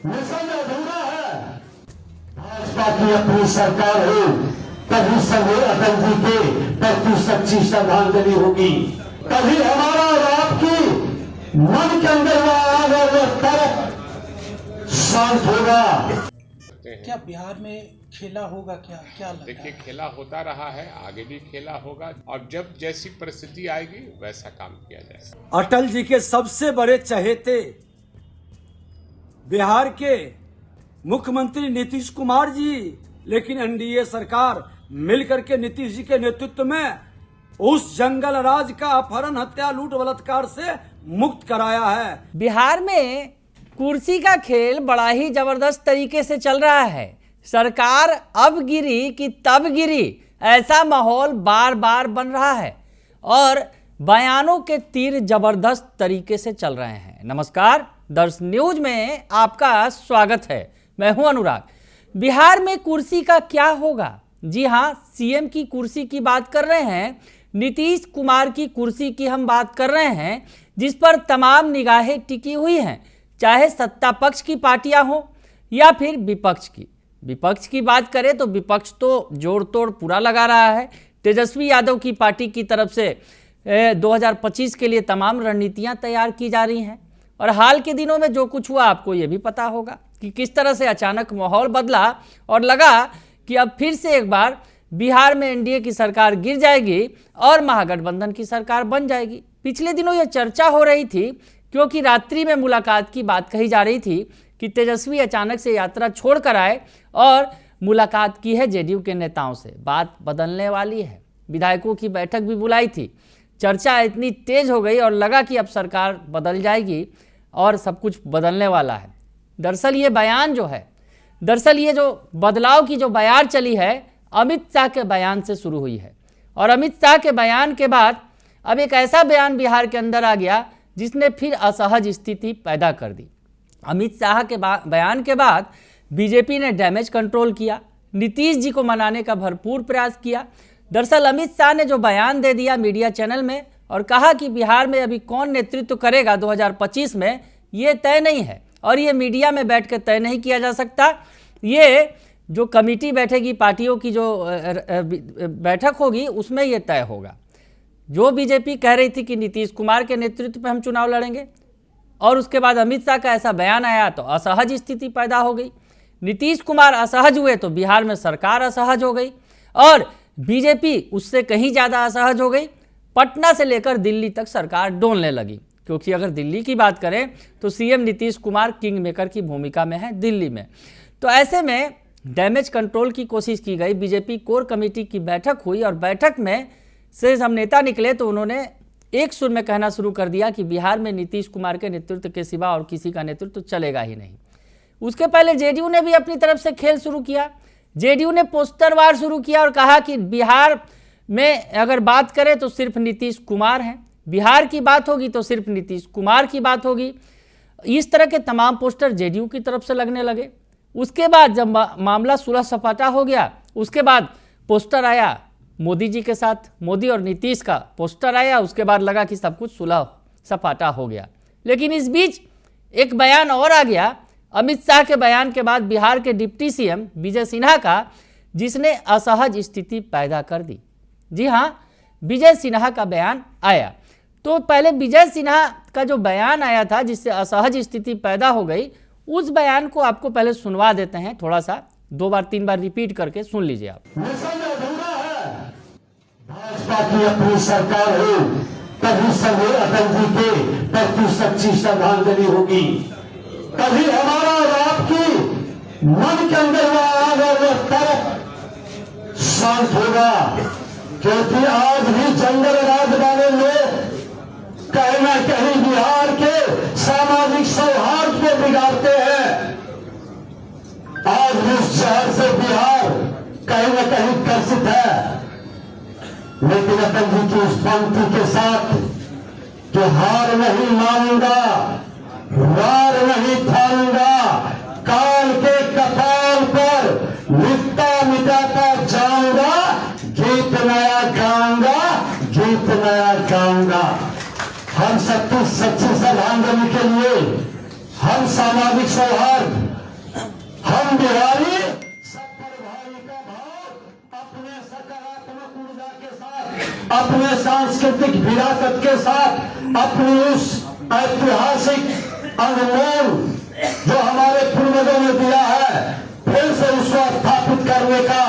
Mission अधूरा है। भाजपा की अपनी सरकार हो तभी संजय अटल जी के प्रति सच्ची श्रद्धांजलि होगी, तभी हमारा और आपकी मन के अंदर वो आग और वो तरफ शांत होगा। क्या बिहार में खेला होगा? क्या क्या लगता है? देखिए, खेला होता रहा है, आगे भी खेला होगा और जब जैसी परिस्थिति आएगी वैसा काम किया जाएगा। अटल जी के सबसे बड़े चहेते बिहार के मुख्यमंत्री नीतीश कुमार जी, लेकिन एनडीए सरकार मिलकर के नीतीश जी के नेतृत्व में उस जंगल राज का अपहरण, हत्या, लूट, बलात्कार से मुक्त कराया है। बिहार में कुर्सी का खेल बड़ा ही जबरदस्त तरीके से चल रहा है। सरकार अब गिरी कि तब गिरी, ऐसा माहौल बार बार बन रहा है और बयानों के तीर जबरदस्त तरीके से चल रहे हैं। नमस्कार, दर्श न्यूज में आपका स्वागत है। मैं हूं अनुराग। बिहार में कुर्सी का क्या होगा? जी हां, सीएम की कुर्सी की बात कर रहे हैं, नीतीश कुमार की कुर्सी की हम बात कर रहे हैं, जिस पर तमाम निगाहें टिकी हुई हैं, चाहे सत्ता पक्ष की पार्टियां हो या फिर विपक्ष की। विपक्ष की बात करें तो विपक्ष तो जोड़ तोड़ पूरा लगा रहा है। तेजस्वी यादव की पार्टी की तरफ से 2025 के लिए तमाम रणनीतियां तैयार की जा रही हैं और हाल के दिनों में जो कुछ हुआ आपको ये भी पता होगा कि किस तरह से अचानक माहौल बदला और लगा कि अब फिर से एक बार बिहार में एनडीए की सरकार गिर जाएगी और महागठबंधन की सरकार बन जाएगी। पिछले दिनों ये चर्चा हो रही थी क्योंकि रात्रि में मुलाकात की बात कही जा रही थी कि तेजस्वी अचानक से यात्रा छोड़कर आए और मुलाकात की है जेडीयू के नेताओं से। बात बदलने वाली है। विधायकों की बैठक भी बुलाई थी। चर्चा इतनी तेज हो गई और लगा कि अब सरकार बदल जाएगी और सब कुछ बदलने वाला है। दरअसल ये जो बदलाव की जो बयार चली है, अमित शाह के बयान से शुरू हुई है और अमित शाह के बयान के बाद अब एक ऐसा बयान बिहार के अंदर आ गया जिसने फिर असहज स्थिति पैदा कर दी। अमित शाह के बयान के बाद बीजेपी ने डैमेज कंट्रोल किया, नीतीश जी को मनाने का भरपूर प्रयास किया। दरअसल अमित शाह ने जो बयान दे दिया मीडिया चैनल में और कहा कि बिहार में अभी कौन नेतृत्व करेगा 2025 में, ये तय नहीं है और ये मीडिया में बैठ कर तय नहीं किया जा सकता। ये जो कमेटी बैठेगी, पार्टियों की जो बैठक होगी, उसमें ये तय होगा। जो बीजेपी कह रही थी कि नीतीश कुमार के नेतृत्व पे हम चुनाव लड़ेंगे और उसके बाद अमित शाह का ऐसा बयान आया तो असहज स्थिति पैदा हो गई। नीतीश कुमार असहज हुए तो बिहार में सरकार असहज हो गई और बीजेपी उससे कहीं ज़्यादा असहज हो गई। पटना से लेकर दिल्ली तक सरकार डोलने लगी, क्योंकि अगर दिल्ली की बात करें तो CM Nitish Kumar king maker की भूमिका में है दिल्ली में। तो ऐसे में डैमेज कंट्रोल की कोशिश की गई। बीजेपी कोर कमेटी की बैठक हुई और बैठक में से हम नेता निकले तो उन्होंने एक सुर में कहना शुरू कर दिया कि बिहार में नीतीश कुमार के नेतृत्व के सिवा और किसी का नेतृत्व चलेगा ही नहीं। उसके पहले जेडीयू ने भी अपनी तरफ से खेल शुरू किया। जेडीयू ने पोस्टर वार शुरू किया और कहा कि बिहार में अगर बात करें तो सिर्फ नीतीश कुमार हैं, बिहार की बात होगी तो सिर्फ नीतीश कुमार की बात होगी। इस तरह के तमाम पोस्टर जेडीयू की तरफ से लगने लगे। उसके बाद जब मामला सुलह सपाटा हो गया, उसके बाद पोस्टर आया मोदी जी के साथ, मोदी और नीतीश का पोस्टर आया। उसके बाद लगा कि सब कुछ सुलह सपाटा हो गया। लेकिन इस बीच एक बयान और आ गया अमित शाह के बयान के बाद बिहार के डिप्टी सीएम विजय सिन्हा का, जिसने असहज स्थिति पैदा कर दी। जी हाँ, विजय सिन्हा का बयान आया। तो पहले विजय सिन्हा का जो बयान आया था जिससे असहज स्थिति पैदा हो गई, उस बयान को आपको पहले सुनवा देते हैं। थोड़ा सा 2 बार 3 बार रिपीट करके सुन लीजिए आप। मिशन अधूरा है। भाजपा की अपनी सरकार हो तभी संजय अटल जी के प्रति सच्ची श्रद्धांजलि होगी, तभी हमारा और आपकी मन के अंदर वो आग और वो तरफ शांत होगा। क्योंकि आज भी जंगल राज वाले लोग कहीं ना कहीं बिहार के सामाजिक सौहार्द को बिगाड़ते हैं। आज इस शहर से बिहार कहीं ना कहीं ग्रसित है। लेकिन अटल जी की उस पंक्ति के साथ कि हार नहीं मानूंगा, वार नहीं ठानूंगा, काल के कपाल पर लिखता मिटाता जाऊंगा, गीत नया गाऊंगा, गीत नया गाऊंगा। हम सच्ची श्रद्धांजलि के लिए, हम सामाजिक सौहार्द अपने सांस्कृतिक विरासत के साथ अपनी उस ऐतिहासिक अनमोल जो हमारे पूर्वजों ने दिया है, फिर से उसको स्थापित करने का,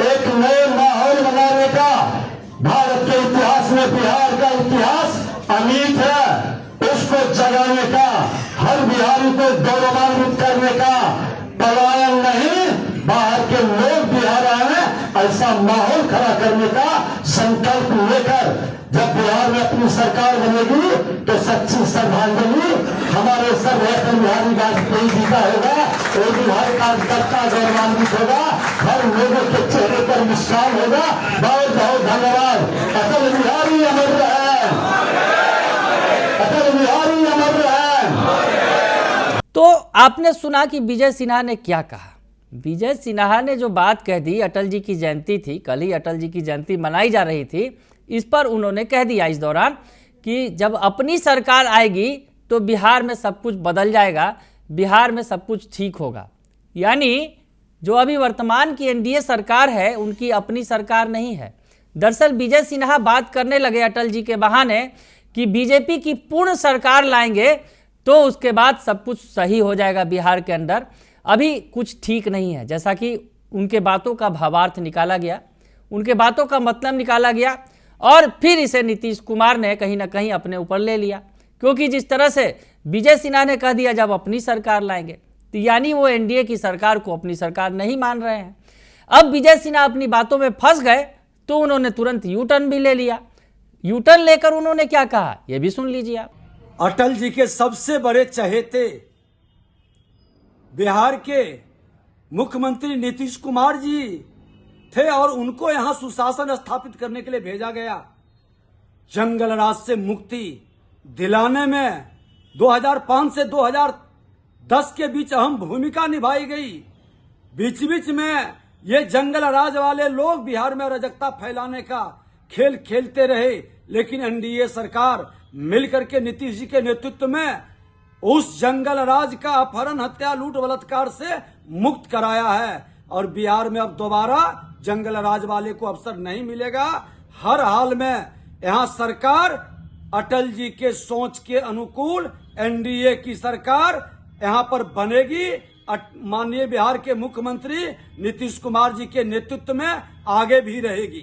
एक नए माहौल बनाने का। भारत के इतिहास में बिहार का इतिहास अमिट है, उसको जगाने का, हर बिहारी को गौरवान्वित करने का, पलायन नहीं, बाहर के लोग बिहार आए, ऐसा माहौल खड़ा करने का संकल्प लेकर जब बिहार में अपनी सरकार बनेगी तो सच्ची श्रद्धांजलि हमारे सर अटल बिहारी वाजपेयी जी का होगा। वो भी हर कार्यकर्ता गौरवान्वित होगा, हर लोगों के चेहरे पर मुस्कान होगा। बहुत बहुत धन्यवाद। अटल बिहारी अमर रहे, अटल बिहारी अमर रहे। तो आपने सुना कि विजय सिन्हा ने क्या कहा। विजय सिन्हा ने जो बात कह दी, अटल जी की जयंती थी, कल ही अटल जी की जयंती मनाई जा रही थी, इस पर उन्होंने कह दिया इस दौरान कि जब अपनी सरकार आएगी तो बिहार में सब कुछ बदल जाएगा, बिहार में सब कुछ ठीक होगा। यानी जो अभी वर्तमान की एनडीए सरकार है उनकी अपनी सरकार नहीं है। दरअसल विजय सिन्हा बात करने लगे अटल जी के बहाने कि बीजेपी की पूर्ण सरकार लाएंगे तो उसके बाद सब कुछ सही हो जाएगा बिहार के अंदर, अभी कुछ ठीक नहीं है। जैसा कि उनके बातों का भावार्थ निकाला गया, उनके बातों का मतलब निकाला गया और फिर इसे नीतीश कुमार ने कहीं ना कहीं अपने ऊपर ले लिया, क्योंकि जिस तरह से विजय सिन्हा ने कह दिया जब अपनी सरकार लाएंगे, तो यानी वो एनडीए की सरकार को अपनी सरकार नहीं मान रहे हैं। अब विजय सिन्हा अपनी बातों में फंस गए तो उन्होंने तुरंत यू टर्न भी ले लिया। यू टर्न लेकर उन्होंने क्या कहा ये भी सुन लीजिए आप। अटल जी के सबसे बड़े चहेते बिहार के मुख्यमंत्री नीतीश कुमार जी थे और उनको यहां सुशासन स्थापित करने के लिए भेजा गया। जंगल राज से मुक्ति दिलाने में 2005 से 2010 के बीच अहम भूमिका निभाई गई। बीच बीच में ये जंगल राज वाले लोग बिहार में अराजकता फैलाने का खेल खेलते रहे, लेकिन एनडीए सरकार मिलकर के नीतीश जी के नेतृत्व में उस जंगल राज का अपहरण, हत्या, लूट, बलात्कार से मुक्त कराया है और बिहार में अब दोबारा जंगल राज वाले को अवसर नहीं मिलेगा। हर हाल में यहां सरकार अटल जी के सोच के अनुकूल एनडीए की सरकार यहां पर बनेगी। माननीय बिहार के मुख्यमंत्री नीतीश कुमार जी के नेतृत्व में आगे भी रहेगी।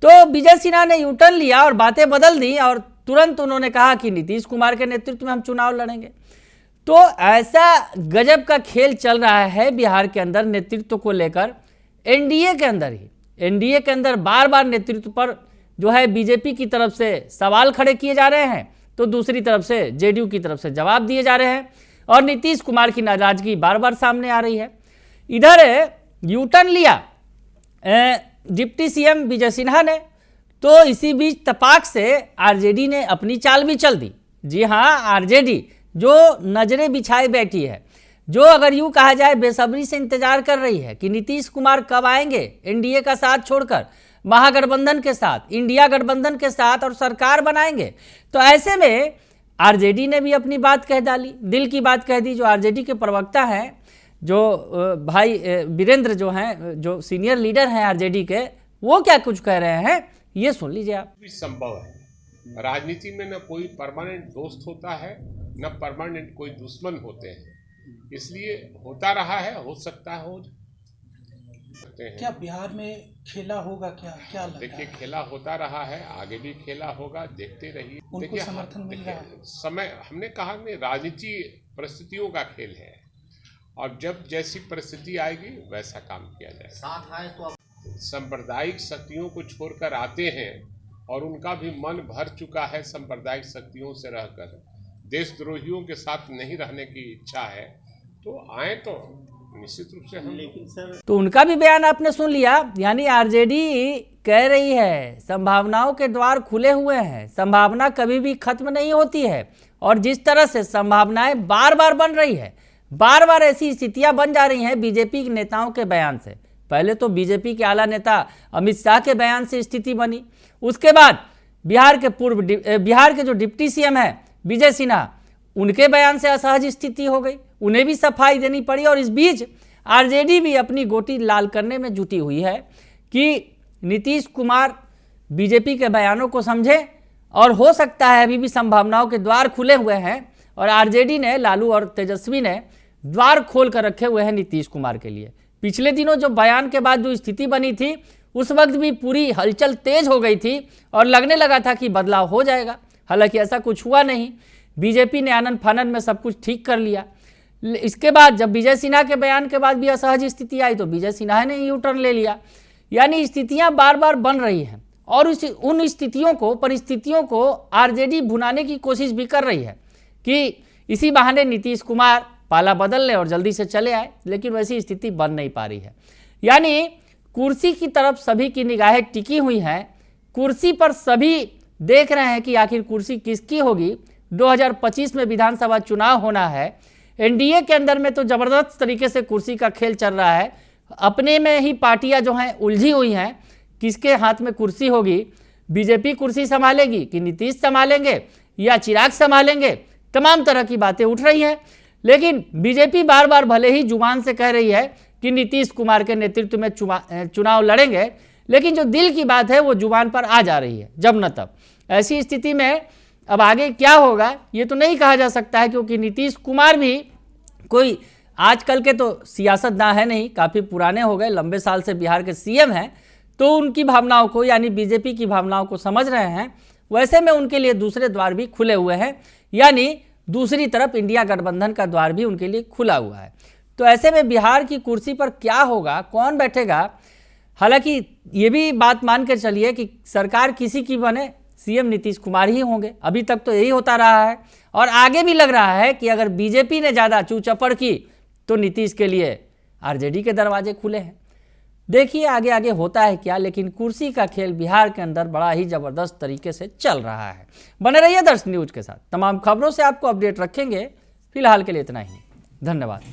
तो विजय सिन्हा ने यू टर्न लिया और बातें बदल दी और तुरंत उन्होंने कहा कि नीतीश कुमार के नेतृत्व में हम चुनाव लड़ेंगे। तो ऐसा गजब का खेल चल रहा है बिहार के अंदर नेतृत्व को लेकर। एनडीए के अंदर ही, एनडीए के अंदर बार बार नेतृत्व पर जो है बीजेपी की तरफ से सवाल खड़े किए जा रहे हैं, तो दूसरी तरफ से जेडीयू की तरफ से जवाब दिए जा रहे हैं और नीतीश कुमार की नाराजगी बार बार सामने आ रही है। इधर यू टर्न लिया डिप्टी सीएम विजय सिन्हा ने, तो इसी बीच तपाक से आरजेडी ने अपनी चाल भी चल दी। जी हाँ, आरजेडी जो नजरें बिछाए बैठी है, जो अगर यूं कहा जाए बेसब्री से इंतजार कर रही है कि नीतीश कुमार कब आएंगे एनडीए का साथ छोड़कर महागठबंधन के साथ, इंडिया गठबंधन के साथ और सरकार बनाएंगे। तो ऐसे में आरजेडी ने भी अपनी बात कह डाली, दिल की बात कह दी। जो आरजेडी के प्रवक्ता हैं, जो भाई वीरेंद्र जो हैं, जो सीनियर लीडर हैं आरजेडी के, वो क्या कुछ कह रहे हैं ये सुन लीजिए आप। संभव है, राजनीति में न कोई परमानेंट दोस्त होता है न परमानेंट कोई दुश्मन होते हैं, इसलिए होता रहा है, हो सकता है हो सकते हैं। क्या बिहार में खेला होगा क्या क्या लगता देखिए, है? खेला होता रहा है, आगे भी खेला होगा, देखते रहिए। उनको देखिए, समर्थन मिल रहा है। समय हमने कहा कि राजनीति परिस्थितियों का खेल है और जब जैसी परिस्थिति आएगी वैसा काम किया जाएगा। सांप्रदायिक शक्तियों को छोड़कर आते हैं और उनका भी मन भर चुका है सांप्रदायिक शक्तियों से रहकर, देशद्रोहियों के साथ नहीं रहने की इच्छा है, तो आए तो निश्चित रूप से हम। लेकिन सर, तो उनका भी बयान आपने सुन लिया। यानी आरजेडी कह रही है संभावनाओं के द्वार खुले हुए हैं, संभावना कभी भी खत्म नहीं होती है और जिस तरह से संभावनाएं बार बार बन रही है, बार बार ऐसी स्थितियां बन जा रही हैं बीजेपी के नेताओं के बयान से। पहले तो बीजेपी के आला नेता अमित शाह के बयान से स्थिति बनी, उसके बाद बिहार के जो डिप्टी सीएम है विजय सिन्हा, उनके बयान से असहज स्थिति हो गई, उन्हें भी सफाई देनी पड़ी। और इस बीच आरजेडी भी अपनी गोटी लाल करने में जुटी हुई है कि नीतीश कुमार बीजेपी के बयानों को समझें, और हो सकता है अभी भी संभावनाओं के द्वार खुले हुए हैं और आरजेडी ने, लालू और तेजस्वी ने द्वार खोल कर रखे हुए हैं नीतीश कुमार के लिए। पिछले दिनों जो बयान के बाद जो स्थिति बनी थी, उस वक्त भी पूरी हलचल तेज हो गई थी और लगने लगा था कि बदलाव हो जाएगा। हालांकि ऐसा कुछ हुआ नहीं। बीजेपी ने आनन फानन में सब कुछ ठीक कर लिया। इसके बाद जब विजय सिन्हा के बयान के बाद भी असहज स्थिति आई तो विजय सिन्हा ने यू टर्न ले लिया। यानी स्थितियां बार बार बन रही हैं और उन स्थितियों को, परिस्थितियों को आरजेडी भुनाने की कोशिश भी कर रही है कि इसी बहाने नीतीश कुमार पाला बदल ले और जल्दी से चले आए, लेकिन वैसी स्थिति बन नहीं पा रही है। यानी कुर्सी की तरफ सभी की निगाहें टिकी हुई हैं। कुर्सी पर सभी देख रहे हैं कि आखिर कुर्सी किसकी होगी। 2025 में विधानसभा चुनाव होना है। एनडीए के अंदर में तो जबरदस्त तरीके से कुर्सी का खेल चल रहा है। अपने में ही पार्टियां जो हैं उलझी हुई हैं, किसके हाथ में कुर्सी होगी। बीजेपी कुर्सी संभालेगी कि नीतीश संभालेंगे या चिराग संभालेंगे, तमाम तरह की बातें उठ रही हैं। लेकिन बीजेपी बार बार भले ही जुबान से कह रही है कि नीतीश कुमार के नेतृत्व में चुनाव लड़ेंगे, लेकिन जो दिल की बात है वो जुबान पर आ जा रही है जब न तब। ऐसी स्थिति में अब आगे क्या होगा ये तो नहीं कहा जा सकता है, क्योंकि नीतीश कुमार भी कोई आजकल के तो सियासतदान है नहीं, काफ़ी पुराने हो गए, लंबे साल से बिहार के सीएम हैं, तो उनकी भावनाओं को, यानी बीजेपी की भावनाओं को समझ रहे हैं। वैसे में उनके लिए दूसरे द्वार भी खुले हुए हैं, यानी दूसरी तरफ इंडिया गठबंधन का द्वार भी उनके लिए खुला हुआ है। तो ऐसे में बिहार की कुर्सी पर क्या होगा, कौन बैठेगा। हालांकि ये भी बात मान कर चलिए कि सरकार किसी की बने, सीएम नीतीश कुमार ही होंगे। अभी तक तो यही होता रहा है और आगे भी लग रहा है कि अगर बीजेपी ने ज़्यादा चूचपड़ की तो नीतीश के लिए आरजेडी के दरवाजे खुले हैं। देखिए आगे आगे होता है क्या, लेकिन कुर्सी का खेल बिहार के अंदर बड़ा ही ज़बरदस्त तरीके से चल रहा है। बने रहिए दर्शन न्यूज के साथ, तमाम खबरों से आपको अपडेट रखेंगे। फिलहाल के लिए इतना ही, धन्यवाद।